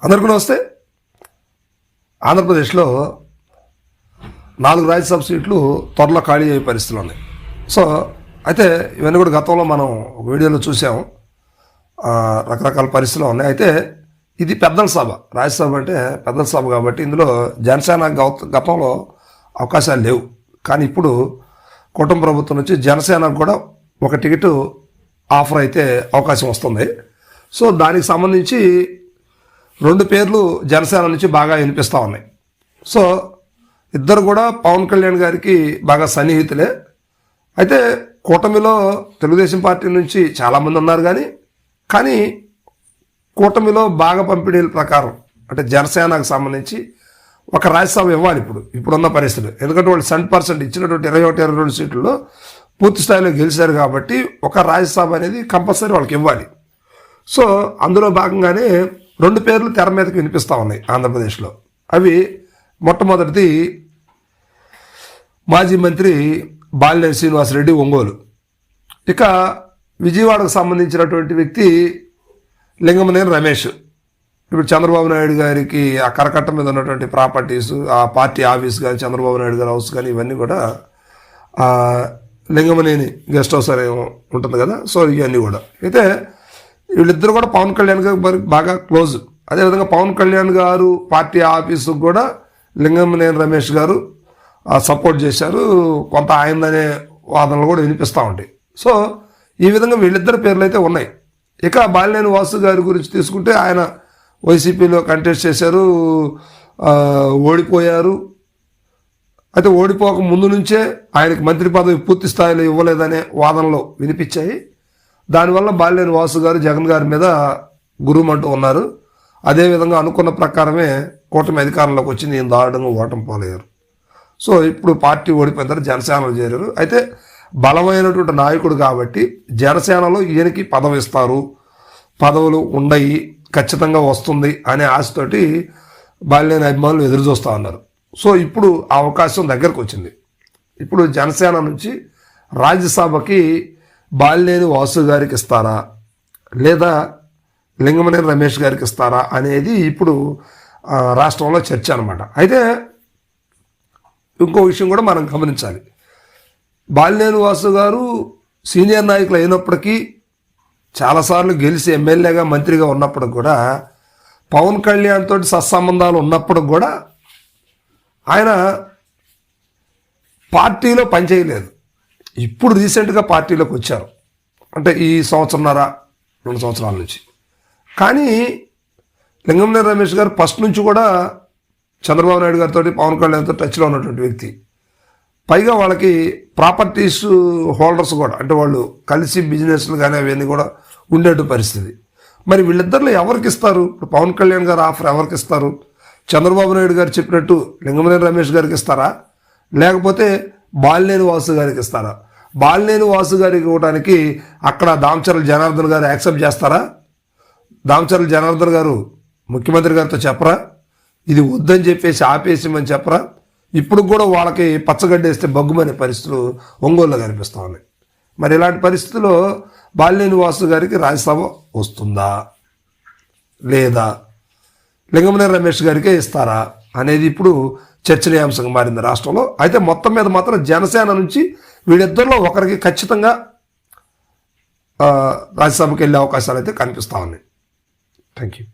అందరికీ నమస్తే. ఆంధ్రప్రదేశ్లో 4 రాజ్యసభ సీట్లు త్వరలో ఖాళీ అయ్యే పరిస్థితులు ఉన్నాయి. సో అయితే ఇవన్నీ కూడా గతంలో మనం ఒక వీడియోలో చూసాము. రకరకాల పరిస్థితులు ఉన్నాయి. అయితే ఇది పెద్దల సభ, రాజ్యసభ అంటే పెద్దల సభ కాబట్టి ఇందులో జనసేన గతంలో అవకాశాలు లేవు. కానీ ఇప్పుడు కుటుంబ ప్రభుత్వం నుంచి జనసేనకు కూడా ఒక టికెట్ ఆఫర్ అయితే అవకాశం వస్తుంది. సో దానికి సంబంధించి 2 పేర్లు జనసేన నుంచి బాగా వినిపిస్తూ ఉన్నాయి. సో ఇద్దరు కూడా పవన్ కళ్యాణ్ గారికి బాగా సన్నిహితులే. అయితే కూటమిలో తెలుగుదేశం పార్టీ నుంచి చాలామంది ఉన్నారు. కానీ కూటమిలో భాగ పంపిణీల ప్రకారం అంటే జనసేనకు సంబంధించి ఒక రాజ్యసభ ఇవ్వాలి ఇప్పుడున్న పరిస్థితులు. ఎందుకంటే వాళ్ళు 100% ఇచ్చినటువంటి 21-22 సీట్లలో పూర్తి స్థాయిలో గెలిచారు కాబట్టి ఒక రాజ్యసభ అనేది కంపల్సరీ వాళ్ళకి ఇవ్వాలి. సో అందులో భాగంగానే 2 పేర్లు తెర మీదకి వినిపిస్తూ ఉన్నాయి ఆంధ్రప్రదేశ్లో. అవి మొట్టమొదటిది మాజీ మంత్రి బాలినేని శ్రీనివాసరెడ్డి ఒంగోలు. ఇక విజయవాడకు సంబంధించినటువంటి వ్యక్తి లింగమనేని రమేష్. ఇప్పుడు చంద్రబాబు నాయుడు గారికి ఆ కరకట్ట మీద ఉన్నటువంటి ప్రాపర్టీస్, ఆ పార్టీ ఆఫీస్ కానీ చంద్రబాబు నాయుడు గారి హౌస్ కానీ ఇవన్నీ కూడా లింగమనేని గెస్ట్ హౌస్ అనే ఉంటుంది కదా. సో ఇవన్నీ కూడా అయితే వీళ్ళిద్దరు కూడా పవన్ కళ్యాణ్ గారు బాగా క్లోజ్. అదేవిధంగా పవన్ కళ్యాణ్ గారు పార్టీ ఆఫీసుకు కూడా లింగమనేని రమేష్ గారు సపోర్ట్ చేశారు. కొంత ఆయనదనే వాదనలు కూడా వినిపిస్తూ ఉంటాయి. సో ఈ విధంగా వీళ్ళిద్దరు పేర్లు అయితే ఉన్నాయి. ఇక బాలినేని వాసు గారి గురించి తీసుకుంటే ఆయన వైసీపీలో కంటెస్ట్ చేశారు, ఓడిపోయారు. అయితే ఓడిపోక ముందు నుంచే ఆయనకు మంత్రి పదవి పూర్తి స్థాయిలో ఇవ్వలేదనే వాదనలు వినిపించాయి. దానివల్ల బాలినేని వాసు గారు జగన్ గారి మీద గురుమంటూ ఉన్నారు. అదేవిధంగా అనుకున్న ప్రకారమే కూటమి అధికారంలోకి వచ్చింది. ఈయన దారుణంగా ఓటమి పాలయ్యారు. సో ఇప్పుడు పార్టీ ఓడిపోయిన తర్వాత జనసేనలో చేరారు. అయితే బలమైనటువంటి నాయకుడు కాబట్టి జనసేనలో ఈయనకి పదవి ఇస్తారు, పదవులు ఉండయి, ఖచ్చితంగా వస్తుంది అనే ఆశతోటి బాలినేని అభిమానులు ఎదురు చూస్తూ ఉన్నారు. సో ఇప్పుడు ఆ అవకాశం దగ్గరకు వచ్చింది. ఇప్పుడు జనసేన నుంచి రాజ్యసభకి బాలినేని వాసు గారికి ఇస్తారా లేదా లింగమనేని రమేష్ గారికి ఇస్తారా అనేది ఇప్పుడు రాష్ట్రంలో చర్చ అనమాట. అయితే ఇంకో విషయం కూడా మనం గమనించాలి. బాలినేని వాసు గారు సీనియర్ నాయకులు అయినప్పటికీ చాలాసార్లు గెలిచి ఎమ్మెల్యేగా మంత్రిగా ఉన్నప్పుడు కూడా పవన్ కళ్యాణ్ తోటి సత్సంబంధాలు ఉన్నప్పుడు కూడా ఆయన పార్టీలో పనిచేయలేదు. ఇప్పుడు రీసెంట్గా పార్టీలోకి వచ్చారు, అంటే ఈ 1.5-2 సంవత్సరాల నుంచి. కానీ లింగమనేని రమేష్ గారు ఫస్ట్ నుంచి కూడా చంద్రబాబు నాయుడు గారితో పవన్ కళ్యాణ్తో టచ్లో ఉన్నటువంటి వ్యక్తి. పైగా వాళ్ళకి ప్రాపర్టీస్ హోల్డర్స్ కూడా, అంటే వాళ్ళు కలిసి బిజినెస్లు కానీ అవన్నీ కూడా ఉండేటు పరిస్థితి. మరి వీళ్ళిద్దరిలో ఎవరికి ఇస్తారు? ఇప్పుడు పవన్ కళ్యాణ్ గారు ఆఫర్ ఎవరికి ఇస్తారు? చంద్రబాబు నాయుడు గారు చెప్పినట్టు లింగమనేని రమేష్ గారికి ఇస్తారా లేకపోతే బాలినేని వాసు గారికి ఇస్తారా? బాలినేని వాసు గారికి ఇవ్వడానికి అక్కడ దామచర్ల జనార్దన్ గారు యాక్సెప్ట్ చేస్తారా? దామచర్ల జనార్దన్ గారు ముఖ్యమంత్రి గారితో చెప్పరా ఇది వద్దని చెప్పేసి ఆపేసిమని చెప్పరా? ఇప్పుడు కూడా వాళ్ళకి పచ్చగడ్డేస్తే బగ్గుమనే పరిస్థితులు ఒంగోలులో కనిపిస్తూ ఉన్నాయి. మరి ఇలాంటి పరిస్థితుల్లో బాలినేని వాసు గారికి రాజ్యసభ వస్తుందా లేదా లింగమనేని రమేష్ గారికే ఇస్తారా అనేది ఇప్పుడు చర్చనీయాంశంగా మారింది రాష్ట్రంలో. అయితే మొత్తం మీద మాత్రం జనసేన నుంచి వీళ్ళిద్దరిలో ఒకరికి ఖచ్చితంగా రాజ్యసభకి వెళ్ళే అవకాశాలు అయితే కనిపిస్తూ ఉన్నాయి. Thank you.